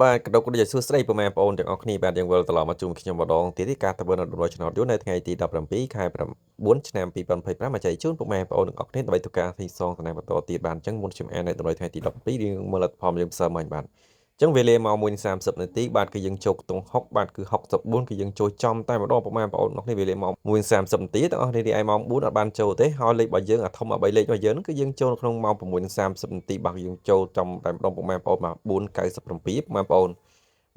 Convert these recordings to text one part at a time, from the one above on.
បាទក៏ដូចជាសួស្តីពុកម៉ែបងប្អូនទាំងអស់គ្នាបាទយើងវិលត្រឡប់មកជួបខ្ញុំម្ដងទៀតការធ្វើនៅដំណើរឆ្នោតយន្តនៅថ្ងៃទី17ខែ9ឆ្នាំ2025មកចែកជូនពុកម៉ែបងប្អូនទាំងអស់គ្នាដើម្បីធ្វើការទីសងតំណែងបន្តទៀតបាទអញ្ចឹងមុនខ្ញុំអាននៅដំណើរថ្ងៃទី17រៀងមើលលទ្ធផលយើងផ្សើមមិញបាទអញ្ចឹងវេលាម៉ោង1:30នាទីបាទគឺយើងចូលខ្ទង់6បាទគឺ64គឺយើងចូលចំតែម្ដងពុកម៉ែបងប្អូនទាំងអស់គ្នាវេលាម៉ោង1:30នាទីទាំងអស់គ្នារីឯម៉ោង4អត់បានចូលទេហើយលេខរបស់យើងអាធំ13លេខរបស់យើងគឺយើងចូលក្នុងម៉ោង6:30នាទីបាទយើងចូលចំតែម្ដងពុកម៉ែបងប្អូនបាទ4:97ពុកម៉ែបងប្អូន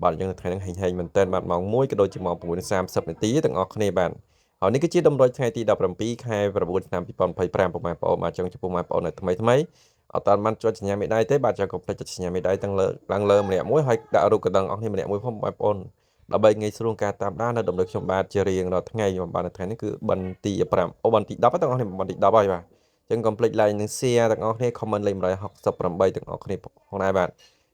បាទយើងថ្ងៃហ្នឹងហែងមែនតើបាទម៉ោង1ក៏ដូចជាម៉ោង6:30នាទីទាំងអស់គ្នាបាទហើយនេះគឺជាតម្រុយថ្ងៃទី17ខែ9ឆ្នាំ2025ពុកម៉ែបងប្អូនបាទចឹងចំពោះម៉ែបងប្អូននៅថ្មីអត់តាន់បានចុចសញ្ញាមេដៃទេបាទចឹងកុំភ្លេចចុចសញ្ញាមេដៃទាំងលើឡើងលើម្នាក់មួយហើយដាក់រូបកណ្ដឹងអស់គ្នាម្នាក់មួយផងបងប្អូនដើម្បីងាយស្រួលការតាមដាននៅតម្រុយខ្ញុំបាទជារៀងរាល់ថ្ងៃបាទនៅថ្ងៃនេះគឺបិណ្ឌទី5អូបិណ្ឌទី10ទាំងអស់គ្នាបិណ្ឌទី10ហើយបាទចឹងកុំភ្លេច like និង share ទាំងអស់គ្នា comment លេខ168ទាំងអស់គ្នាផងដែរបាទ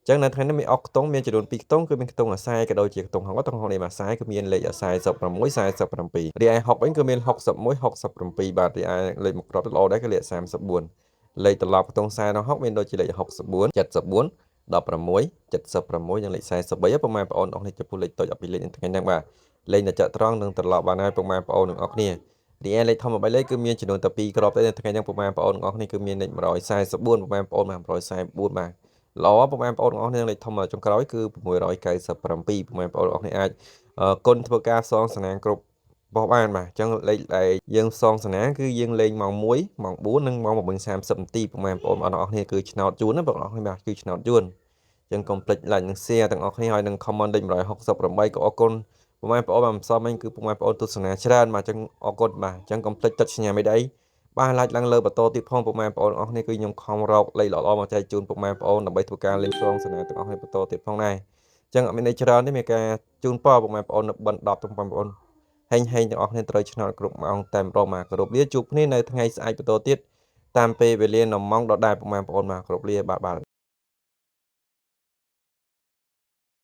ចឹងនៅថ្ងៃនេះមានអុកខ្ទង់មានចំនួន2ខ្ទង់គឺមានខ្ទង់អាស័យក៏ដូចជាខ្ទង់ហង្សខ្ទង់នេះអាស័យគឺមានលេខអាស័យ46 47រីឯហុកវិញគឺមាន61 67បាទរីឯលេខមកគ្រាប់ល្អដែរគឺលេខ34លេខត្រឡប់ខ្ទង់ខ្សែនៅហុកមានដូចជាលេខ64 74 16 76និងលេខ43ពុកម៉ែបងប្អូនអស់នេះចំពោះលេខតូចអពីលេខថ្ងៃហ្នឹងបាទលេខនៅចត្រង់នឹងត្រឡប់បានហើយពុកម៉ែបងប្អូនទាំងអស់គ្នារីឯលេខធំ3លេខគឺមានចំនួនតែ2គ្រាប់ទេនៅថ្ងៃហ្នឹងពុកម៉ែបងប្អូនទាំងអស់គ្នាគឺមានលេខ144ពុកម៉ែបងប្អូន144បាទ ល្អពុកម៉ែបងប្អូនទាំងអស់គ្នាលេខធំចុងក្រោយគឺ697ពុកម៉ែបងប្អូនទាំងអស់គ្នាអាចគុណធ្វើការសងសំណាងគ្រប់បោះបានបាទអញ្ចឹងលេខដែលយើងសងសំណាងគឺយើងលេងម៉ោង1ម៉ោង4និងម៉ោង6:30នាទីពុកម៉ែបងប្អូនទាំងអស់គ្នាគឺឆ្នោតយួនណាបងប្អូនបាទគឺឆ្នោតយួនអញ្ចឹងកុំភ្លេច like និង share ទាំងអស់គ្នាហើយនឹង comment លេខ168ក៏អរគុណពុកម៉ែបងប្អូនបានផ្សំមិញគឺពុកម៉ែបងប្អូនទស្សនាច្រើនបាទអញ្ចឹងអរគុណបាទអញ្ចឹងកុំភ្លេចចុចសញ្ញាមេដៃ បាទឡាច់ឡើងលើបន្តទៀតផងពុកម៉ែបងប្អូនអស់គ្នាគឺខ្ញុំខំរកលេខល្អៗមកចែកជូនពុកម៉ែបងប្អូនដើម្បីធ្វើការលេងសងសនាទាំងអស់គ្នាបន្តទៀតផងដែរអញ្ចឹងអត់មានន័យច្រើនទេមានការជូនពរពុកម៉ែបងប្អូននៅបិណ្ឌ10ទាំងបងប្អូនហេងទាំងអស់គ្នាត្រូវឆ្នោតគ្រប់ម៉ោងតែម្ដងមកគោរពលាជួបគ្នានៅថ្ងៃស្អែកបន្តទៀតតាមពេលវេលានៅម៉ោងដដែលពុកម៉ែបងប្អូនមកគោរពលាបាទ